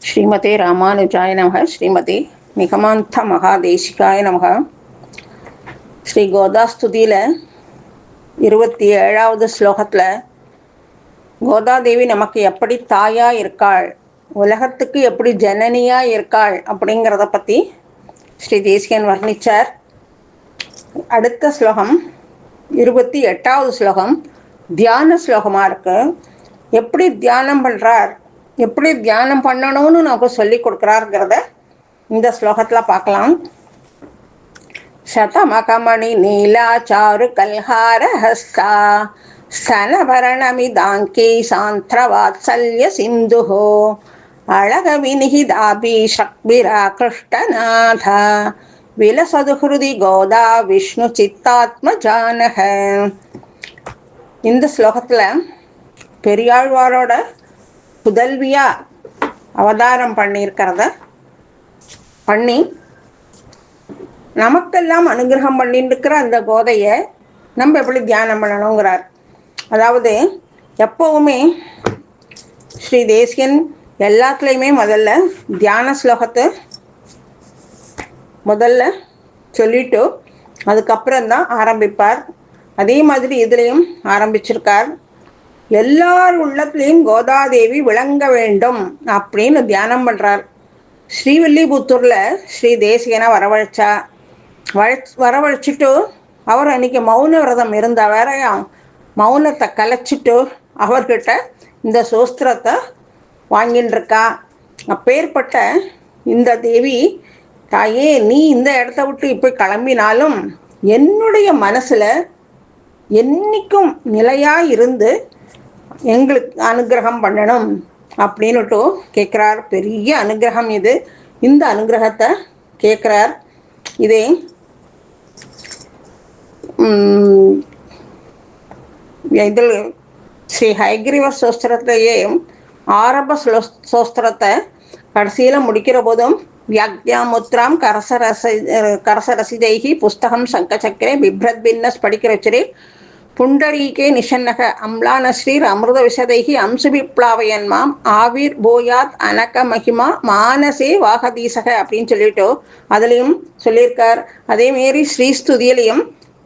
ஸ்ரீமதே ராமானுஜாய நமக. ஸ்ரீமதே நிகமாந்த மகாதேசிகாய நமக. ஸ்ரீ கோதாஸ்துதியில் 27வது ஸ்லோகத்தில் கோதாதேவி நமக்கு எப்படி தாயாக இருக்காள், உலகத்துக்கு எப்படி ஜனனியாக இருக்காள் அப்படிங்கிறத பற்றி ஸ்ரீ தேசிகன் வர்ணித்தார். அடுத்த ஸ்லோகம் 28வது ஸ்லோகம் தியான ஸ்லோகமாக இருக்கு. எப்படி தியானம் பண்ணுறார், எப்படி தியானம் பண்ணணும்னு நமக்கு சொல்லி கொடுக்குறாருங்கிறத இந்த ஸ்லோகத்தில் பார்க்கலாம். சதமகமணி நீலாச்சாரு கல்ஹார ஹஸ்தா ஸ்தனபரணமிதாங்கி சாந்திரவாத்சல்ய சிந்துஹோ அழக வினிகிதாபி சக்பிரா கிருஷ்ணநாத விலசது ஹிருதி கோதா விஷ்ணு சித்தாத்ம ஜானக. இந்த ஸ்லோகத்தில் பெரியாழ்வாரோட புதல்வியா அவதாரம் பண்ணி நமக்கெல்லாம் அனுகிரகம் பண்ணிட்டு இருக்கிற அந்த கோதையை நம்ம எப்படி தியானம் பண்ணணுங்கிறார். அதாவது எப்பவுமே ஸ்ரீ தேசிகன் எல்லாத்துலேயுமே முதல்ல தியான ஸ்லோகத்தை முதல்ல சொல்லிட்டு அதுக்கப்புறம்தான் ஆரம்பிப்பார். அதே மாதிரி இதுலேயும் ஆரம்பிச்சிருக்கார். எல்லார் உள்ளத்துலேயும் கோதாதேவி விளங்க வேண்டும் அப்படின்னு தியானம் பண்ணுறார். ஸ்ரீவில்லிபுத்தூரில் ஸ்ரீ தேசிகனை வரவழைச்சிட்டு அவர் அன்றைக்கி மௌன விரதம் இருந்த வேறையும் மௌனத்தை கலைச்சிட்டு அவர்கிட்ட இந்த சோஸ்திரத்தை வாங்கின்னு இருக்கா. அப்பேற்பட்ட இந்த தேவி, தாயே நீ இந்த இடத்த விட்டு இப்போ கிளம்பினாலும் என்னுடைய மனசில் என்றைக்கும் நிலையாக இருந்து எங்களுக்கு அனுகிரகம் பண்ணணும் அப்படின்னுட்டு கேட்குறார். பெரிய அனுகிரகம் இது. இந்த அனுகிரகத்தை கேட்குறார். இதே இதில் ஸ்ரீ ஹயக்ரீவ சோஸ்திரத்திலேயே ஆரம்ப சோஸ்திரத்தை கடைசியில் முடிக்கிற போதும் வியாக்யாமுத்ராம் கரசரசிதைகி புஸ்தகம் சங்கச்சக்கரே பிப்ரத் பின்னஸ் படிக்கிற வச்சுரே புண்டரீகே நிஷன்னக அம்லானஸ்ரீர் அமிர்த விஷதைகி அம்சுபிப்ளாவயன் மாம் ஆவிர் போயாத் அனக மகிமா மானசே வாகதீசக அப்படின்னு சொல்லிட்டு அதுலேயும் சொல்லியிருக்கார். அதேமாரி ஸ்ரீஸ்துதியிலையும்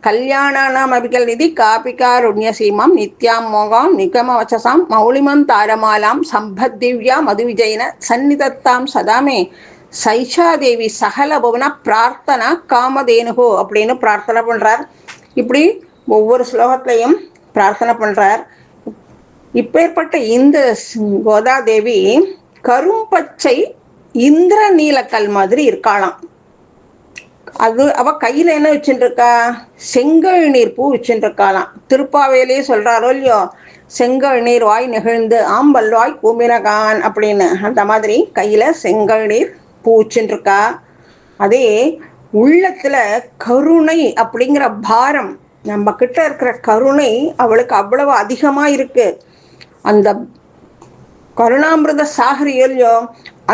கல்யாணானாம் அபிகல் நிதி காபிகாருண்யசீமாம் நித்யாம் மோகாம் நிகம வச்சசாம் மௌலிமம் தாரமாலாம் சம்பத் திவ்யா மதுவிஜயின சந்நிதத்தாம் சதாமே சைஷாதேவி சகல புவன பிரார்த்தனா காமதேனுகோ அப்படின்னு பிரார்த்தனை பண்ணுறார். இப்படி ஒவ்வொரு ஸ்லோகத்திலையும் பிரார்த்தனை பண்ணுறார். இப்பேற்பட்ட இந்த கோதாதேவி கரும்பச்சை இந்திர நீலக்கல் மாதிரி இருக்காளாம். அது அவ கையில் என்ன வச்சுருக்கா, செங்கழுநீர் பூ வச்சுருக்காளாம். திருப்பாவையிலே சொல்கிறாரோ இல்லையோ, செங்கழுநீர் வாய் நெகிழ்ந்து ஆம்பல் வாய் கூமினகான் அப்படின்னு. அந்த மாதிரி கையில் செங்கழுநீர் பூ வச்சுருக்கா. அதே உள்ளத்தில் கருணை அப்படிங்கிற பாரம், நம்ம கிட்ட இருக்கிற கருணை அவளுக்கு அவ்வளவு அதிகமாக இருக்கு. அந்த கருணாமிரத சாகரியோ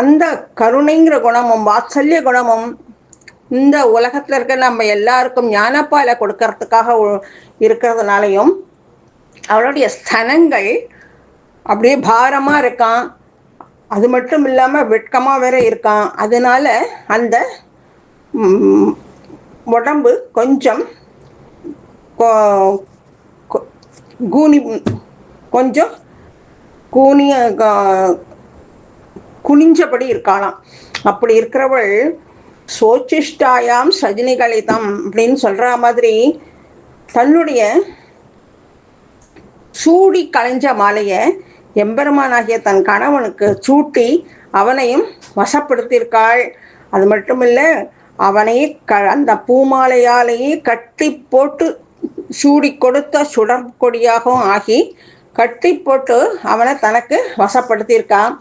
அந்த கருணைங்கிற குணமும் வாத்சல்ய குணமும் இந்த உலகத்தில் இருக்க நம்ம எல்லாருக்கும் ஞானப்பாலை கொடுக்கறதுக்காக இருக்கிறதுனாலையும் அவளுடைய ஸ்தனங்கள் அப்படியே பாரமாக இருக்கான். அது மட்டும் இல்லாமல் வெட்கமாக வேற இருக்கான். அதனால அந்த உடம்பு கொஞ்சம் கொஞ்சம் குனிஞ்சபடி இருக்காளாம். அப்படி இருக்கிறவள் சோச்சிஷ்டாயாம் சஜினிகளிதம் அப்படின்னு சொல்ற மாதிரி தன்னுடைய சூடி களைஞ்ச மாலையை எம்பெருமானாகிய தன் கணவனுக்கு சூட்டி அவனையும் வசப்படுத்தியிருக்காள். அது மட்டும் இல்லை, அவனையே அந்த பூமாலையாலேயே கட்டி போட்டு சூடி கொடுத்த சுடற்கொடியாகவும் ஆகி கட்டி போட்டு அவனை தனக்கு வசப்படுத்தியிருக்கான்.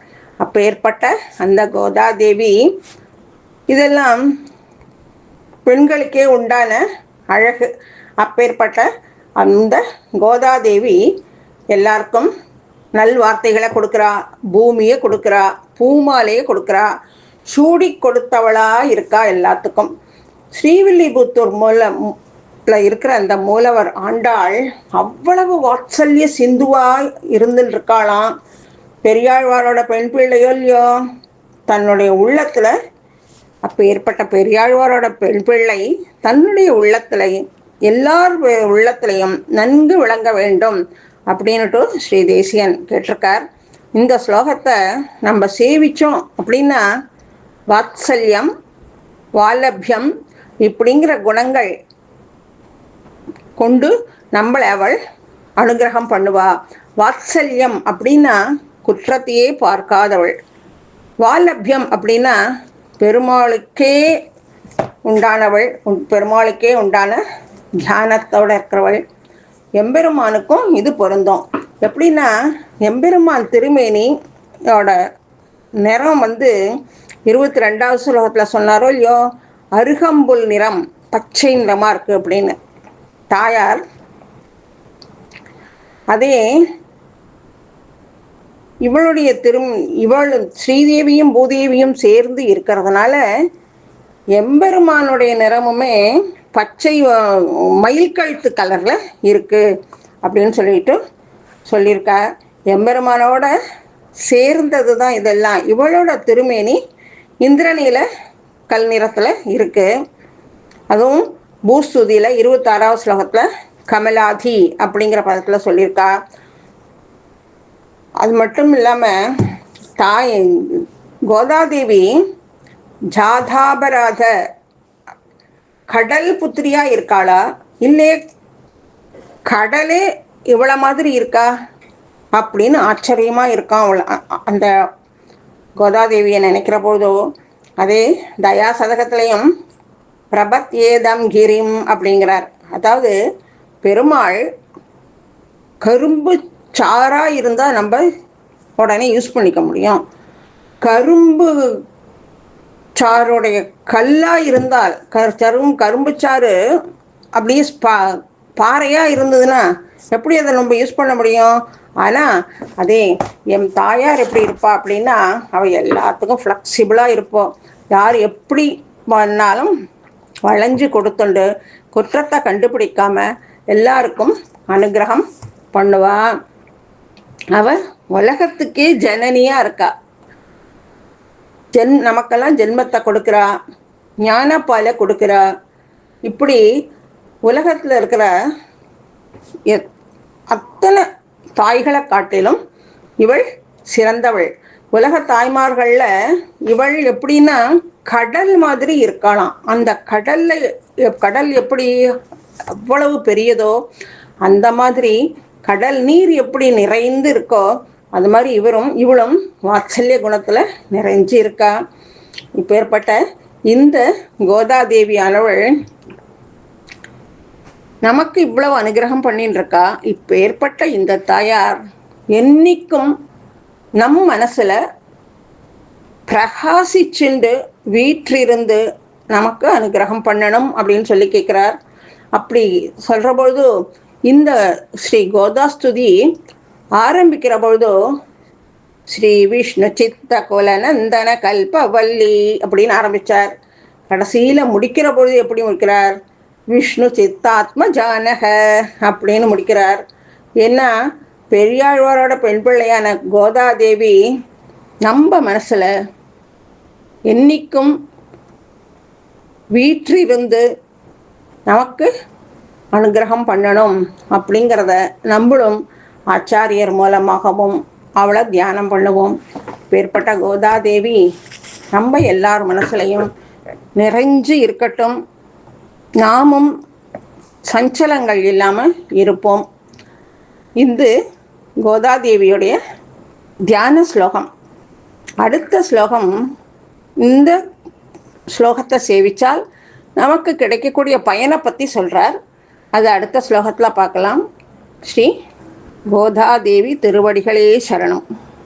அப்போ ஏற்பட்ட அந்த கோதாதேவி, இதெல்லாம் பெண்களுக்கே உண்டான அழகு. அப்பேற்பட்ட அந்த கோதாதேவி எல்லாருக்கும் நல்வார்த்தைகளை கொடுக்குறா, பூமியை கொடுக்குறா, பூமாலையை கொடுக்குறா, சூடி கொடுத்தவளா இருக்கா எல்லாத்துக்கும். ஸ்ரீவில்லிபுத்தூர் இருக்கிற அந்த மூலவர் ஆண்டாள் அவ்வளவு வாத்சல்ய சிந்துவா இருந்துட்டு இருக்காளாம். பெரியாழ்வாரோட பெண் பிள்ளையோ இல்லையோ, தன்னுடைய உள்ளத்தில் அப்போ ஏற்பட்ட பெரியாழ்வாரோட பெண் பிள்ளை தன்னுடைய உள்ளத்தில் எல்லார் உள்ளத்திலையும் நன்கு விளங்க வேண்டும் அப்படின்னுட்டு ஸ்ரீ தேசிகன் கேட்டிருக்கார். இந்த ஸ்லோகத்தை நம்ம சேவித்தோம் அப்படின்னா வாத்சல்யம், வாலபியம் இப்படிங்கிற குணங்கள் கொண்டு நம்மளை அவள் அனுகிரகம் பண்ணுவா. வாத்சல்யம் அப்படின்னா குற்றத்தையே பார்க்காதவள். வாலபியம் அப்படின்னா பெருமாளுக்கே உண்டானவள், பெருமாளுக்கே உண்டான தியானத்தோடு இருக்கிறவள். எம்பெருமானுக்கும் இது பொருந்தும். எப்படின்னா எம்பெருமான் திருமேனியோட நிறம் 22வது ஸ்லோகத்தில் சொன்னாரோ இல்லையோ, அருகம்புல் நிறம், பச்சை நிறமாக இருக்குது அப்படின்னு தாயார். அதே இவளுடைய இவள் ஸ்ரீதேவியும் பூதேவியும் சேர்ந்து இருக்கிறதுனால எம்பெருமானுடைய நிறமுமே பச்சை மயில் கழுத்து கலரில் இருக்குது அப்படின்னு சொல்லியிருக்கா. எம்பெருமானோட சேர்ந்தது தான் இதெல்லாம். இவளோட திருமேனி இந்திரநீல கல் நிறத்தில் இருக்குது. அதுவும் பூஸ்துதியில் 26வது ஸ்லோகத்தில் கமலாதி அப்படிங்கிற பதத்தில் சொல்லியிருக்கா. அது மட்டும் இல்லாமல் கோதாதேவி ஜாதாபராத கடல் புத்திரியாக இருக்காளா, இல்லை கடலே இவ்வளோ மாதிரி இருக்கா அப்படின்னு ஆச்சரியமாக இருக்கான் அவள் அந்த கோதாதேவியை நினைக்கிற போதோ. அதே தயா சதகத்திலையும் பிரபத் ஏதம் கிரிம் அப்படிங்கிறார். அதாவது பெருமாள் கரும்பு சாராக இருந்தால் நம்ம உடனே யூஸ் பண்ணிக்க முடியும். கரும்பு சாருடைய கல்லாக இருந்தால் கரும்பு சாறு அப்படியே பாறையாக இருந்ததுன்னா எப்படி அதை நம்ம யூஸ் பண்ண முடியும்? ஆனால் அதே என் தாயார் எப்படி இருப்பா அப்படின்னா அவள் எல்லாத்துக்கும் ஃப்ளெக்சிபிளாக இருப்போம். யார் எப்படி பண்ணாலும் வளைஞ்சு கொடுத்துண்டு குற்றத்தை கண்டுபிடிக்காம எல்லாருக்கும் அனுகிரகம் பண்ணுவா. அவள் உலகத்துக்கே ஜனனியாக இருக்கா. நமக்கெல்லாம் ஜென்மத்தை கொடுக்குறா, ஞானப்பாலை கொடுக்குறா. இப்படி உலகத்தில் இருக்கிற அத்தனை தாய்களை காட்டிலும் இவள் சிறந்தவள். உலக தாய்மார்களில் இவள் எப்படின்னா கடல் மாதிரி இருக்கலாம். அந்த கடல் எப்படி அவ்வளவு பெரியதோ அந்த மாதிரி கடல் நீர் எப்படி நிறைந்து இருக்கோ அது மாதிரி இவளும் வாத்சல்ய குணத்தில் நிறைஞ்சு இருக்கா. இப்பேற்பட்ட இந்த கோதாதேவியானவள் நமக்கு இவ்வளவு அனுகிரகம் பண்ணின்னு இருக்கா. இப்பேற்பட்ட இந்த தாயார் என்னைக்கும் நம் மனசில் பிரகாசிச்சுண்டு வீற்றிருந்து நமக்கு அனுகிரகம் பண்ணணும் அப்படின்னு சொல்லி கேட்குறார். அப்படி சொல்கிற பொழுது இந்த ஸ்ரீ கோதாஸ்துதி ஆரம்பிக்கிற பொழுதோ ஸ்ரீ விஷ்ணு சித்த குல நந்தன கல்பவல்லி அப்படின்னு ஆரம்பித்தார். கடைசியில் முடிக்கிற பொழுது எப்படி முடிக்கிறார்? விஷ்ணு சித்தாத்ம ஜானக அப்படின்னு முடிக்கிறார். ஏன்னா பெரியாழ்வாரோட பெண் பிள்ளையான கோதாதேவி நம்ம மனசில் என்னைக்கும் வீற்றிருந்து நமக்கு அனுகிரகம் பண்ணணும் அப்படிங்கிறத நம்மளும் ஆச்சாரியர் மூலமாகவும் அவளை தியானம் பண்ணுவோம். பேர்பட்ட கோதாதேவி நம்ம எல்லார் மனசுலையும் நிறைஞ்சு இருக்கட்டும். நாமும் சஞ்சலங்கள் இல்லாமல் இருப்போம். இது கோதாதேவியுடைய தியான ஸ்லோகம். அடுத்த ஸ்லோகம், இந்த ஸ்லோகத்தை சேவித்தால் நமக்கு கிடைக்கக்கூடிய பயனை பற்றி சொல்கிறார். அது அடுத்த ஸ்லோகத்தில் பார்க்கலாம். ஸ்ரீ கோதாதேவி திருவடிகளே சரணம்.